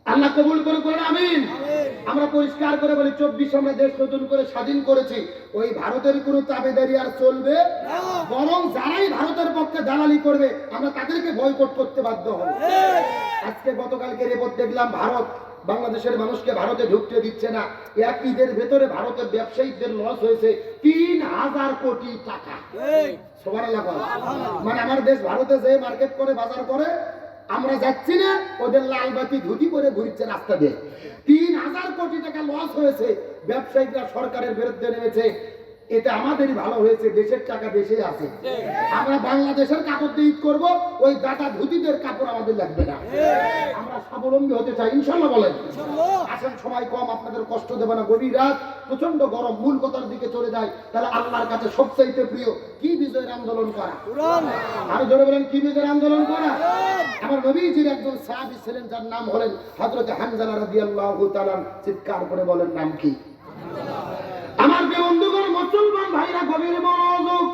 আল্লাহ কবুল করে করেন, আমিন। আমরা পরিষ্কার করে বলি, 24 আমরা দেশ নতুন করে স্বাধীন করেছি, ওই ভারতের কোনো তাবেদারি আর চলবে না। বরং যারাই ভারতের পক্ষে দালালি করবে, আমরা তাদেরকে বয়কট করতে বাধ্য হব। আজকে গতকালকে রিপোর্ট দেখলাম, ভারত বাংলাদেশের মানুষকে ভারতে ঢুকতে দিচ্ছে না। এক ঈদের ভেতরে ভারতের ব্যবসায়ীদের লস হয়েছে 3000 কোটি টাকা। সুবহানাল্লাহ। মানে আমার দেশ ভারতে যে মার্কেট করে, বাজার করে, আমরা যাচ্ছি না, ওদের লাল বাতি ধুতি করে ঘুরছে রাস্তা দিয়ে। ৩,০০০ কোটি টাকা লস হয়েছে, ব্যবসায়ীরা সরকারের বিরুদ্ধে নেমেছে। এটা আমাদেরই ভালো হয়েছে, দেশের টাকা দেশেই আছে। আমরা বাংলাদেশের কাপড় দিয়ে ঈদ করবো, ওই দাতা ধুতিদের কাপড় আমাদের লাগবে না। আমরা স্বাবলম্বী হতে চাই, ইনশাল্লাহ বলেন। আসেন, সময় কম, আপনাদের কষ্ট দেবে না। গভীর রাত, প্রচন্ড গরম, মূল কথার দিকে চলে যায়। তাহলে আল্লাহর কাছে সবচাইতে প্রিয় কি বিজয়ের আন্দোলন করা? আরো জোরে বলেন, কি বিজয়ের আন্দোলন করা? আমার নবীজির একজন সাহাবী ছিলেন, যার নাম হলেন হযরত হানজালা রাদিয়াল্লাহু তাআলা। চিৎকার করে বলেন, নাম কি? আমার বন্ধুগণ, মুসলমান ভাইরা, গভীর মনোযোগ।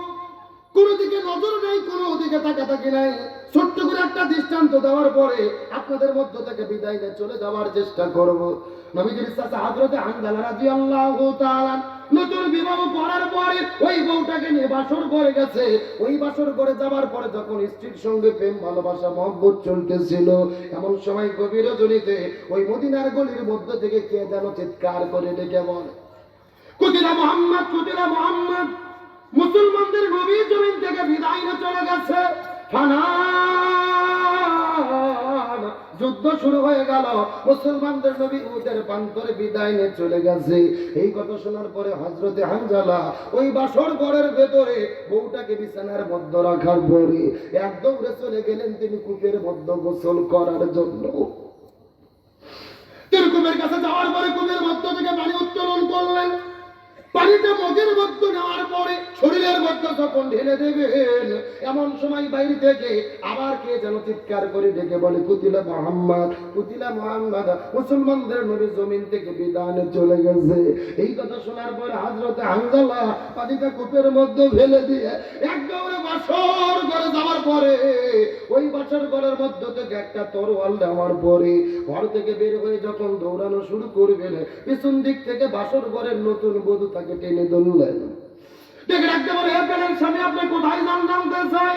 কোনো দিকে নজর নেই, কোনো দিকে তাকাতাকি নাই। ছোট্ট করে একটা দৃষ্টান্ত দেওয়ার পরে আপনাদের মধ্য থেকে বিদায় নিয়ে চলে যাওয়ার চেষ্টা করব। নবীজির চাচা হযরত হানজালা রাদিয়াল্লাহু তাআলা নতুন বিবাহ করার পরে ওই বউটাকে নিয়ে বাসর করে গেছে। ওই বাসর করে যাওয়ার পরে যখন স্ত্রীর সঙ্গে প্রেম ভালোবাসা মহব্বত চলতেছিল, এমন সময় গভীর রজনীতে ওই মদিনার গলির মধ্য থেকে কে যেন চিৎকার করে ডেকে বলে, কুতিলা মুহাম্মদ, কুতিলা মুহাম্মদ। মুসলমানদের নবী জমিন থেকে বিদায় নিয়ে চলে গেছে। যুদ্ধ শুরু হয়ে গেল, মুসলমানদের নবী উহুদের প্রান্তরে বিদায় নিয়ে চলে গেছে। এই কথা শোনার পরে হযরতে হানজালা ওই বাসর ঘরের ভেতরে বউটাকে বিছানার মধ্যে রাখার পরে এক দৌড়ে চলে গেলেন তিনি কূপের মধ্যে গোসল করার জন্য। তিনি কূপের কাছে যাওয়ার পরে কূপের মধ্য থেকে পানি উত্তোলন করলেন। পানিটা মগের মধ্যে নেওয়ার পরে শরীরের মধ্যে যখন ঢেলে দেবেন, এমন সময় বাইরে থেকে আবার কে যেন চিৎকার করে ডেকে বলে, কুতিলা মুহাম্মদ, কুতিলা মুহাম্মদ। মুসলমানদের নবী জমিন থেকে বিদায় চলে গেছে। এই কথা শোনার পরে হযরতে হানজালা পানিটা কূপের মধ্যে ফেলে দিয়ে এক দৌড়ে বাসর ঘরে যাওয়ার পরে ওই বাসর ঘরের মধ্য থেকে একটা তরোয়াল নেওয়ার পরে ঘর থেকে বের হয়ে যখন দৌড়ানো শুরু করবেন, পিছন দিক থেকে বাসর ঘরের নতুন বধূ তাকে টেনে ধরলেন। দেখে রাখতে বলে, হে প্রাণের স্বামী, আপনি কোথায় জানতে চাই?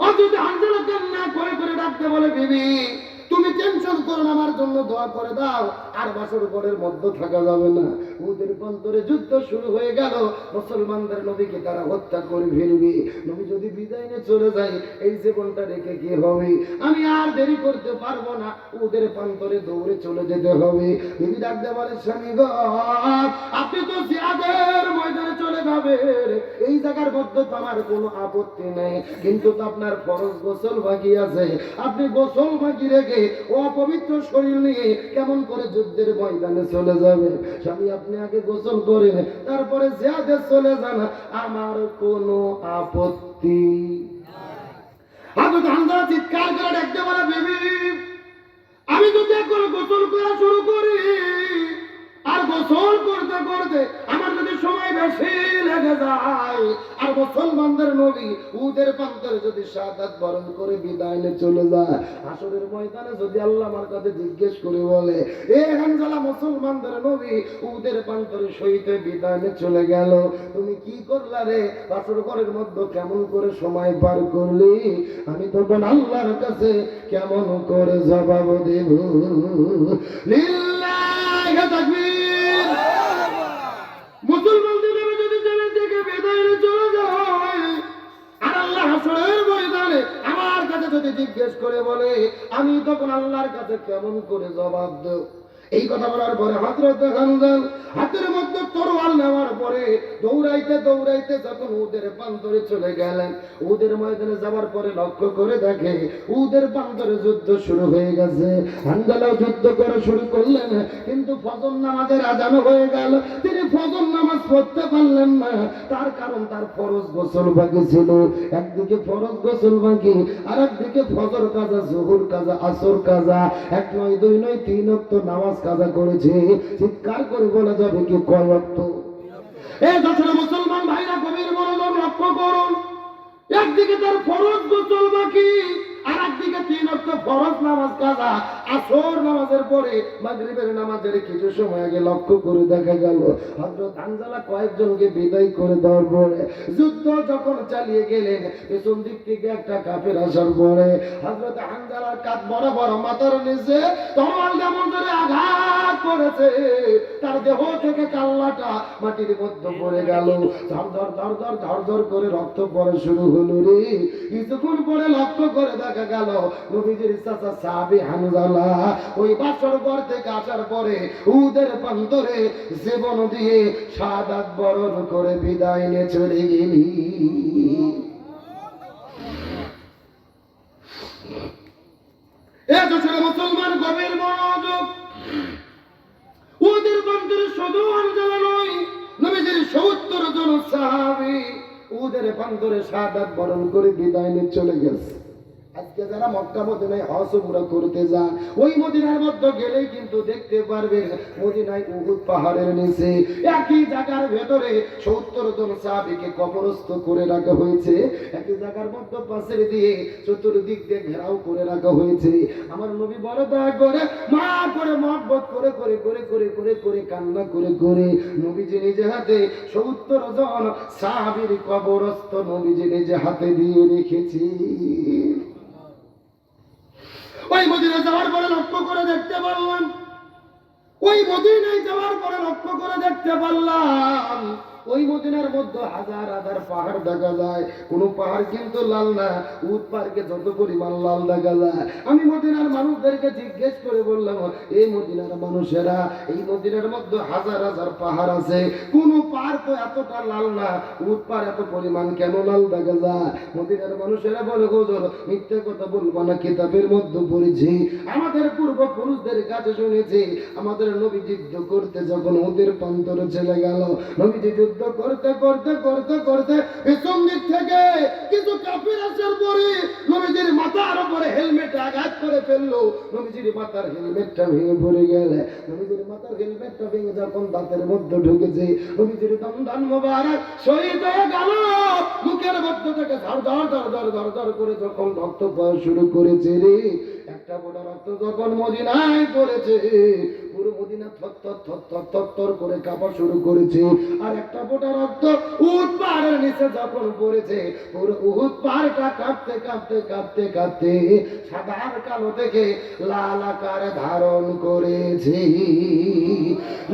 অযথা হানজালা কান্না করে করে ডাকতে বলে, বিবি তুমি টেনশন করো না, আমার জন্য দোয়া করে দাও, আর বাসর ঘরের মধ্যে থাকা যাবে না। উহুদের প্রান্তরে যুদ্ধ শুরু হয়ে গেল, মুসলমানদের নবীকে তারা হত্যা করে ফেলবে। নবী যদি বিদায় নিয়ে চলে যায়, এই জীবনটা রেখে কি হবে? আমি আর দেরি করতে পারবো না, উহুদের প্রান্তরে দৌড়ে চলে যেতে হবে। বিবি ডাকতে বলে, স্বামী গো, আপনি তো জিহাদের ময়দানে চলে যাবেন, এই জায়গার মধ্যে তো আমার কোনো আপত্তি নেই, কিন্তু তো আপনার ফরজ গোসল বাকি আছে। আপনি গোসল বাকি রেখে অপবিত্র শরীর নিয়ে কেমন করে যুদ্ধের ময়দানে চলে যাবে? স্বামী, আপনি আগে গোসল করেন, তারপরে জিহাদে চলে যান, আমার কোনো আপত্তি। হযরত হানজালা চিৎকার করে ডাকতে বলে, বিবি আমি যদি এখন গোসল করা শুরু করি, আর গোসল করতে করতে আমার যদি সময় বেশি লেগে যায়, আর মুসলমানদের নবী উহুদের প্রান্তরে যদি শাহাদাত বরণ করে বিদায় নিয়ে চলে যায়, হাসরের ময়দানে যদি আল্লাহ আমার কাছে জিজ্ঞেস করে বলে, এ হানজালা, মুসলমানদের নবী উহুদের প্রান্তরে শহীদ হয়ে বিদায় নিয়ে চলে গেল, তুমি কি করলা রে? বাসর ঘরের মধ্যে কেমন করে সময় পার করলি? আমি তখন আল্লাহর কাছে কেমন করে জবাব দেব? লিল্লাহি তাকবীর। মুসলমানদের নবী যদি জমিন থেকে বিদায় নিয়ে চলে যায়, আর আল্লাহ হাসরের ময়দানে আমার কাছে যদি জিজ্ঞেস করে বলে, আমি তখন আল্লাহর কাছে কেমন করে জবাব দেব? এই কথা বলার পরে হযরত হানজালা হাতের মধ্যে তরোয়াল নেওয়ার পরে দৌড়াইতে দৌড়াইতে যখন উহুদের প্রান্তরে চলে গেলেন, উহুদের ময়দানে যাওয়ার পরে লক্ষ্য করে দেখে উহুদের প্রান্তরে যুদ্ধ শুরু হয়ে গেছে। হানজালাও যুদ্ধ করা শুরু করলেন, কিন্তু ফজর নামাজের আযান হয়ে গেল, তিনি ফজর নামাজ পড়তে পারলেন না। তার কারণ তার ফরজ গোসল বাকি ছিল। একদিকে ফরজ গোসল বাকি, আর একদিকে ফজর কাজা, জোহর কাজা, আসর কাজা, 1 নয় 2 নয় 3 ওয়াক্ত নামাজ কাজা করেছে। চিৎকার করে বলা যাবে কি কয় ওয়াক্ত? এই দশটা মুসলমান ভাইরা গভীর মনোযোগ লক্ষ্য করুন। একদিকে তার ফরজ গোসল বাকি, আর একদিকে 3 ওয়াক্ত ফরজ নামাজ কাজা। আসর নামাজের পরে মাগরিবের নামাজের কিছু সময় আগে লক্ষ্য করে দেখা গেল হযরত হানজালা কয়েকজনকে বিদায় করে দেওয়ার পরে যুদ্ধ যখন চালিয়ে গেলেন, পেছন দিক থেকে একটা কাফের আসার পরে হযরত হানজালার কাঁধ বরাবর মাথার নিচে তরোয়াল যেমন করে আঘাত করেছে, তার দেহ থেকে কাল্লাটা মাটির মধ্যে পড়ে গেল। ঝরঝর ঝরঝর ঝরঝর করে রক্ত পড়া শুরু হলো রে। কিছুক্ষণ পরে লক্ষ্য করে দেখা গেল নবীজির চাচা সাহাবী হানজালা ওই বাসর ঘর থেকে আসার পরে উহুদের প্রান্তরে জীবন দিয়ে শাহাদাত বরণ করে বিদায় নিয়ে চলে গেলি। এত ছিল মুসলমান গভীর মনোযোগ। উহুদের প্রান্তরে শুধু হানজালা নয়, নবীজির ৭০ জন সাহাবী উহুদের প্রান্তরে শাহাদাত বরণ করে বিদায় নিয়ে চলে গেছে। আজকে যারা মক্কা মদিনায় হজ উমরা করতে যান, ওই মদিনার মধ্যে গেলেই কিন্তু দেখতে পারবেন মদিনায় উহুদ পাহাড়ের নিচে একই জায়গার ভেতরে ৭০ জন সাহাবীকে কবরস্থ করে রাখা হয়েছে। একই জায়গার মধ্যে পাশের দিয়ে চতুর্দিক দিয়ে ঘেরাও করে রাখা হয়েছে। আমার নবী বড় দয়া করে মা করে মহব্বত করে করে করে করে করে করে কান্না করে করে নবীজি নিজে হাতে ৭০ জন সাহাবীর কবরস্থ নবীজি নিজে হাতে দিয়ে রেখেছি। ওই মদিনা যাওয়ার পরে লক্ষ্য করে দেখতে পারলাম, ওই মদিনায় যাওয়ার পরে লক্ষ্য করে দেখতে পারলাম ওই মদিনার মধ্যে হাজার হাজার পাহাড় দেখা যায়, কোন পাহাড় কিন্তু লাল না। উট পাহাড়কে যত পরিমাণ লাল দেখা যায়। আমি মদিনার মানুষদেরকে জিজ্ঞেস করে বললাম, এই মদিনার মানুষেরা, এই মদিনার মধ্যে হাজার হাজার পাহাড় আছে, কোন পাহাড় তো এতটা লাল না, উট পাহাড় এত পরিমাণ কেন লাল দেখা যায়? মদিনার মানুষেরা বলে, হুজুর মিথ্যে কথা বলবো না, কিতাবের মধ্যে পড়েছি, আমাদের পূর্বপুরুষদের কাছে শুনেছি, আমাদের নবী যুদ্ধ করতে যখন ওদের প্রান্তরে চলে গেল, নবীজি যুদ্ধ করতে করতে করতে করতে পেছন দিক থেকে কিছু কাফির আসার পরে নবীজির মাথার উপরে হেলমেট আঘাত করে ফেললো। নবীজির মাথার হেলমেটটা ভেঙে পড়ে গেলে, নবীজির মাথার হেলমেটটা ভেঙে যখন দাঁতের মধ্যে ঢুকেছে, নবীজির দমদান মোবারক শহীদ হয়ে গেল। মুখের মধ্যে থেকে ধর ধর ধর ধর ধর ধর করে যখন রক্ত পাওয়া শুরু করেছে রে, একটা ফোঁটা রক্ত যখন মদিনায় পড়েছে, পুরো মদিনা থর করে কাঁপা শুরু করেছে। আর একটা ফোঁটা রক্ত উহুদ পাহাড়ের নিচে যখন পড়েছে, পুরো উহুদ পাহাড়টা কাঁপতে কাঁপতে কাঁপতে কাঁপতে সাদার কালো থেকে লাল আকার ধারণ করেছে।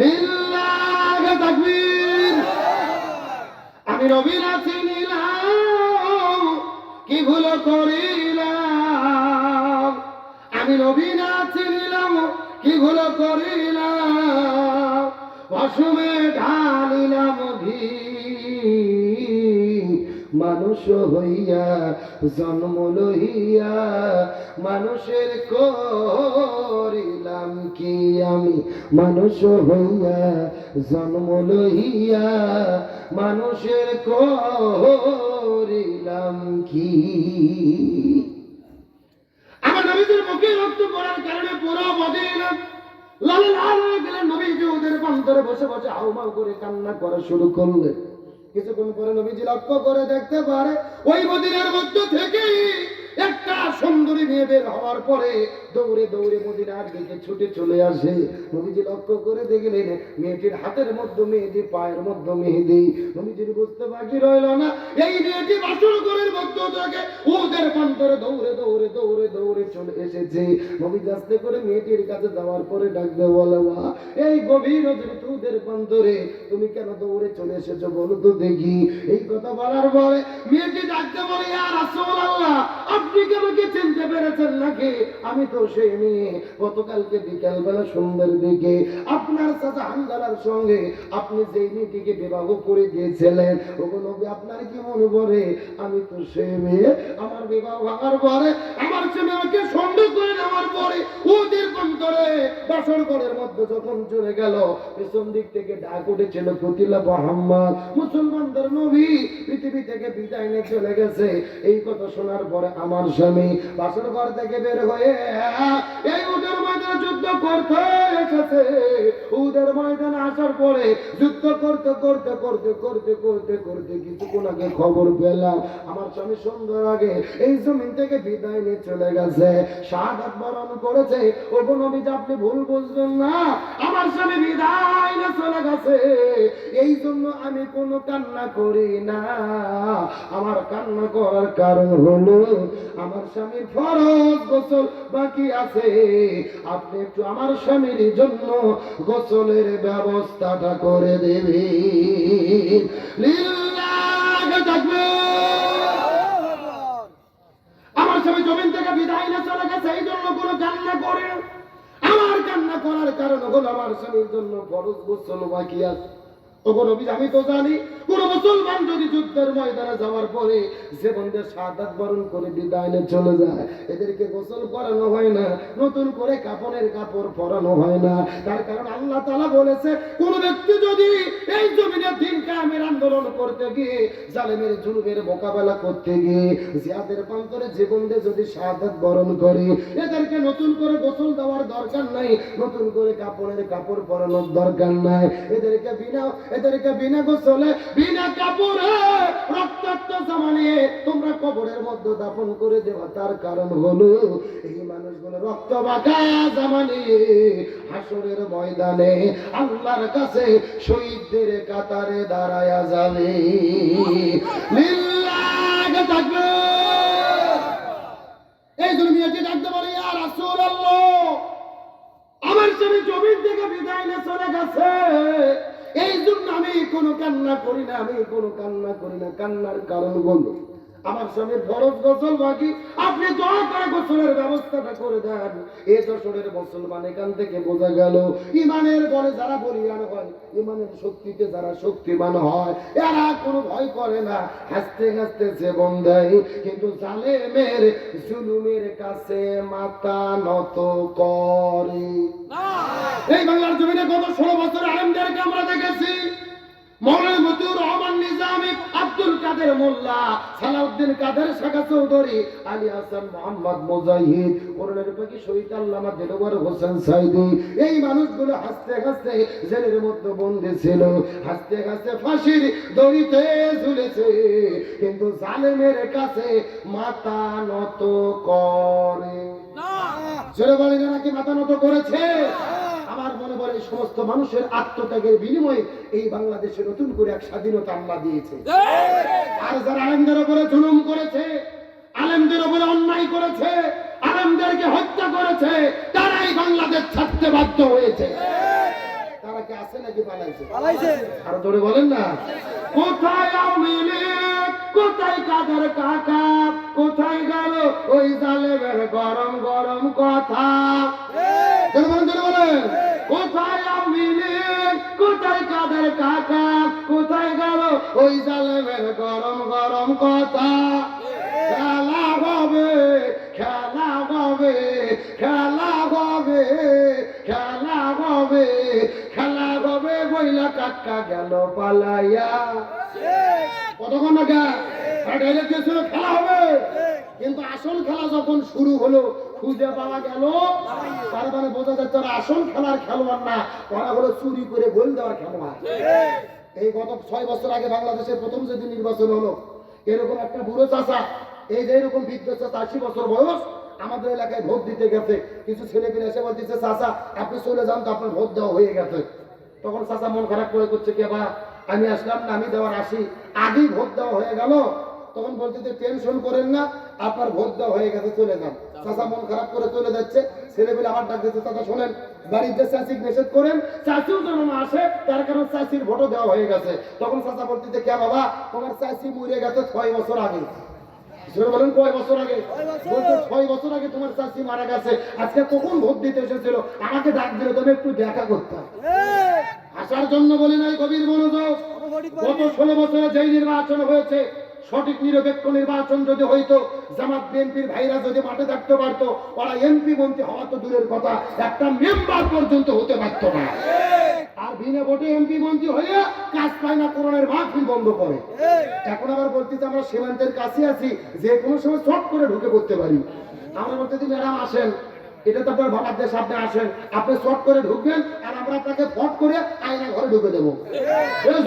লিল্লাহি তাকবীর। আমি নবী না চিনিলাম, কি ভুল করিলাম, আমি নবী না চিনিলাম, কি ভুল করিলাম, অসমে ঢালিলাম ঘি, মানুষ হইয়া জন্ম লইয়া মানুষের করিলাম কি, আমি মানুষ হইয়া জন্ম লইয়া মানুষের করিলাম কি। আমার নবীদের মুখে রক্ত পড়ার কারণে পুরো মদিনা লাল লাল হয়ে গেলেন। নবীজি ওদের প্রান্তরে বসে বসে হাউমাউ করে কান্না করা শুরু করলেন। কিছুক্ষণ পরে নবীজি লক্ষ্য করে দেখতে পারে ওই মদিনার মধ্য থেকে একটা সুন্দরী মেয়ে বের হওয়ার পরে দৌড়ে দৌড়ে মদিনার দিকে ছুটে চলে আসে। নবীজি লক্ষ্য করে দেখলেন মেয়েটির হাতের মধ্যে মেহেদি, পায়ের মধ্যে মেহেদি। নবীজির বুঝতে বাকি রইল না, এই মেয়েটি বাসর ঘরের মধ্য থেকে ওদের প্রান্তরে দৌড়ে দৌড়ে দৌড়ে দৌড়ে চলে এসেছে। নবীজি আস্তে করে মেয়েটির কাছে যাওয়ার পরে ডাকতে বলে, মা এই গভীর রজনীতে ওদের প্রান্তরে তুমি কেন দৌড়ে চলে এসেছো বলো তো দেখি। এই কথা বলার পরে মেয়েটি ডাকতে বলে, ইয়া রাসূলুল্লাহ, আপনি কি আমাকে চিনতে পেরেছেন নাকি? আমি তো সেই মেয়ে গতকালকে বিকাল বেলা সন্ধ্যার দিকে আপনার চাচা হানজালার সঙ্গে আপনি যেই মেয়েটিকে বিবাহ করে দিয়েছিলেন, ওগো নবী আপনার কি মনে পড়ে? আমি তো সেই মেয়ে। আমার বিবাহ ভাঙার পরে আমার ছেলে আমাকে সন্দেহ করে নেওয়ার পরে ওদের প্রান্তরে বাসর ঘরের মধ্যে যখন চলে গেল, পেছন দিক থেকে ডাক উঠেছিল, কতিলা মুহাম্মদ, মুসলমানদের নবী পৃথিবী থেকে বিদায় নিয়ে চলে গেছে। এই কথা শোনার পরে আমার স্বামী বাসর ঘর থেকে বের হয়ে এই উহুদের ময়দানে যুদ্ধ করতে এসেছে। উহুদের ময়দানে আসার পরে যুদ্ধ করতে করতে করতে করতে করতে করতে কিছুক্ষণ আগে খবর পেলাম আমার স্বামী সন্ধ্যার আগে এই জমিন থেকে বিদায় নিয়ে চলে গেছে, শাহাদাত বরণ করেছে। ওগো নবী আপনি ভুল বুঝবেন না, আমার স্বামী বিদায় নিয়ে চলে গেছে, এই জন্য আমি কোনো কান্না করি না। আমার কান্না করার কারণ হলো আমার স্বামীর ফরজ গোসল বাকি আছে, আপনি একটু আমার স্বামীর জন্য গোসলের ব্যবস্থাটা করে দেবেন। লিল্লাহি তাকবীর। আমার স্বামী জমিন থেকে বিদায় না চলে গেছে এই জন্য কোনো কান্না করে। আমার কান্না করার কারণ হলো আমার স্বামীর জন্য ফরজ গোসল বাকি আছে। আমি তো জানি কোন মুসলমান যদি যুদ্ধের ময়দানে যাওয়ার পরে যে বন্ধের শাহাদাত বরণ করে বিদায় নিয়ে চলে যায়, এদেরকে গোসল করানো হয় না, নতুন করে কাপড়ের কাপড় পরানো হয় না। তার কারণ আল্লাহ তাআলা বলেছে, কোন ব্যক্তি যদি এই জমিনে দিন কায়েমের আন্দোলন করতে গিয়ে, জালেমের জুলুমের মোকাবেলা করতে গিয়ে জিহাদের প্রান্তরে যে বন্ধে যদি শাহাদাত বরণ করে, এদেরকে নতুন করে গোসল দেওয়ার দরকার নাই, নতুন করে কাপড়ের কাপড় পরানোর দরকার নাই। এদেরকে বিনা গোসলে বিনা কাপড়ে রক্তাক্ত জামা নিয়ে তোমরা কবরের মধ্যে দাফন করে দেওয়া। তার কারণ হলো এই মানুষগুলো রক্ত মাখা জামা নিয়ে হাসরের ময়দানে আল্লাহর কাছে শহীদদের কাতারে দাঁড়ায়া যাবে। লিল্লাহি তাকবীর। এই জন্য মিয়াটি ডাকতে বলে, ইয়া রাসূলুল্লাহ, আমার স্বামী জমিন থেকে বিদায় নিয়ে চলে গেছে, এই জন্য আমি কোনো কান্না করি না, কান্নার কারণ বলবো আমার স্বামীর ফরজ গোসল বাকি, আপনি দয়া করে গোসলের ব্যবস্থাটা করে দেন। এই যশোরের মুসলমান এখান থেকে বোঝা গেল ইমানের বলে যারা বলিয়ান হয়, ইমানের শক্তিতে যারা শক্তিমান হয়, এরা কোনো ভয় করে না, হাসতে হাসতে জীবন দেয়, কিন্তু জালেমের জুলুমের কাছে মাথা নত করে। এই বাংলার জমিনে গত 16 বছর আলেমদেরকে আমরা দেখেছি, মৌলানা মতিউর রহমান নিজামী, আব্দুল কাদের মোল্লা, সালাউদ্দিন কাদের শাখা চৌধুরী, আলী হাসান মোহাম্মদ মুজাহিদ, কোরআনের পাখি শহীদ আল্লামা দেলোয়ার হোসেন সাইদি, এই মানুষগুলো হাসতে হাসতে জেলের মধ্যে বন্দী ছিল, হাসতে হাসতে ফাঁসির দড়িতে ঝুলেছে, কিন্তু জালেমের কাছে মাথা নত করে না। জোরে বলেন নাকি মাথা নত করেছে? আমার মনে বলে এই সমস্ত মানুষের আত্মত্যাগের বিনিময়ে এই বাংলাদেশে নতুন করে এক স্বাধীনতা আল্লাহ দিয়েছে। আর যারা আলেমদের উপরে জুলুম করেছে, আলেমদের উপরে অন্যায় করেছে, আলেমদেরকে হত্যা করেছে, তারাই বাংলাদেশ ছাড়তে বাধ্য হয়েছে। তারা কি আছে নাকি পালাইছে? আর ধরে বলেন না, কোথায় আওয়ামী লীগ, কোথায় কাদের কাকা, কোথায় গেল ওই জালেমের গরম গরম কথা? বলেন, কোথায় আওয়ামী লীগ, কোথায় কাদের কাকা, কোথায় গেল ওই জালেমের গরম গরম কথা? খেলা হবে, খেলা হবে, খেলা হবে, খেলা হবে, খেলা হবে, বইলা কাকা গেল পালাইয়া। কতক্ষণ আগে ডাইরেক্ট গেছিল খেলা হবে, কিন্তু আসল খেলা যখন শুরু হলো খুঁজে পাওয়া গেল, তার মানে বোঝা যাচ্ছে তারা আসল খেলার খেলোয়াড় না, তারা হলো চুরি করে গোল দেওয়ার খেলোয়াড়। এই গত 6 বছর আগে বাংলাদেশের প্রথম যেদিন নির্বাচন হলো, এরকম একটা বুড়ো চাচা, এই যে এরকম বৃদ্ধ চাচা 80 বছর বয়স, আমাদের এলাকায় ভোট দিতে গেছে, কিছু ছেলে পেলে এসে বলতেছে, চাচা আপনি চলে যান তো, আপনার ভোট দেওয়া হয়ে গেছে। তখন চাচা মন খারাপ করে করছে, কে বা আমি আসলাম না, আমি দেওয়ার আসি, আগেই ভোট দেওয়া হয়ে গেল। তখন বলতে টেনশন করেন না, আপনার ভোট দেওয়া হয়ে গেছে, চলে যান। চাচা মন খারাপ করে চলে যাচ্ছে, ছেলেপেলে আমার ডাক দিচ্ছে, চাচা শোনেন, বাড়িতে চাষি নিষেধ করেন, চাষিও যেন না আসে, তার কারণ চাষির ভোটও দেওয়া হয়ে গেছে। তখন চাচা বলতে, কে বাবা তোমার চাষি মরে গেছে 6 বছর আগে। বলেন কয় বছর আগে? বলতে 6 বছর আগে তোমার চাষি মারা গেছে, আজকে কখন ভোট দিতে এসেছিল, আমাকে ডাক দিলে তুমি একটু দেখা করতাম। আসার জন্য বলি নাই, গভীর মনোযোগ। গত 16 বছরে যেই নির্বাচন হয়েছে, সঠিক নিরপেক্ষ নির্বাচন যদি হইতো, জামাত বিএনপির ভাইরা যদি মাঠে থাকতে পারতো, ওরা এমপি মন্ত্রী হওয়া তো দূরের কথা, একটা মেম্বার পর্যন্ত হতে পারত না। আর বিনা ভোটে এমপি মন্ত্রী হয়ে কাজ পায় না, কোরআনের মাহফিল বন্ধ করে। এখন আবার বলতেছে আমরা সীমান্তের কাছে আছি, যে কোনো সময় শর্ট করে ঢুকে পড়তে পারি। আমরা বলতেছি ম্যাডাম আসেন, এটা তো আপনার ভাড়ার সামনে আসেন, আপনি শর্ট করে ঢুকবেন, আর আমরা আপনাকে ফট করে আয়না ঘরে ঢুকে দেবো।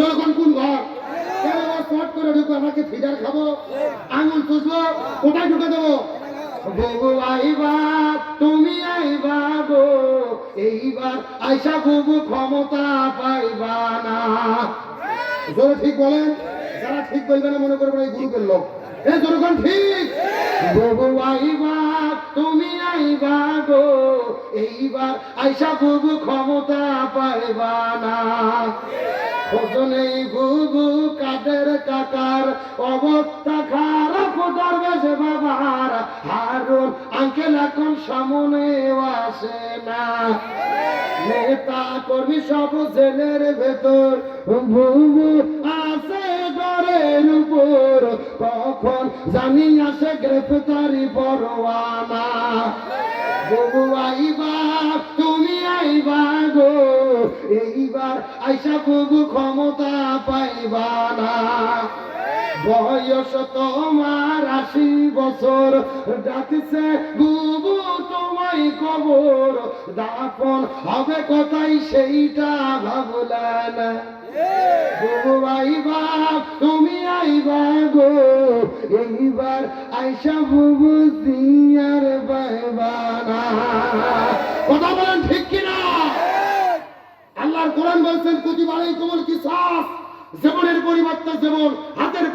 যখন কোন ঘর শর্ট করে ঢুকবো, আমাকে ফিডার খাবো, আঙুল চুষবো, কোথায় ঢুকে দেবো? বুবু আইবা, তুমি আইবা গো, এইবার আইসা বুবু ক্ষমতা পাইবা না। জোরে ঠিক বলেন, যারা ঠিক বলবে না মনে করবেন এই গ্রুপের লোক। যখন ঠিক, বুবু আইবা, তুমি আইবা গো, এইবার আইসা বুবু ক্ষমতা পাইবা না। খোঁজ নেই বুবু কাদের সাদের কাকার অবস্থা খারাপ দরবেশ বাবার হারুন আঙ্কেল এখন সামনেও আসে না নেতা কর্মী সব জেলের ভেতর বুবু আছে ঘরের উপর কখন জানি আসে গ্রেফতারি পরোয়ানা বুবু আইবা তুমি আইবা গো এইবার আইসা বুবু ক্ষমতা পাইবা না বয়স তোমার 80 বছর ডাকছে বুবু তোমায় কবর দাফন হবে কোথায় সেইটা ভাবলা না বুবু আইবা তুমি আইবা গো এইবার আইসা বুবু দিয়ার পাইবা না কথা বলেন ঠিক কিনা আল্লাহর কোরআন বলছেন কুতিবা আলাইকুমুল কিসাস জীবনের পরিবর্তে জীবন হাতের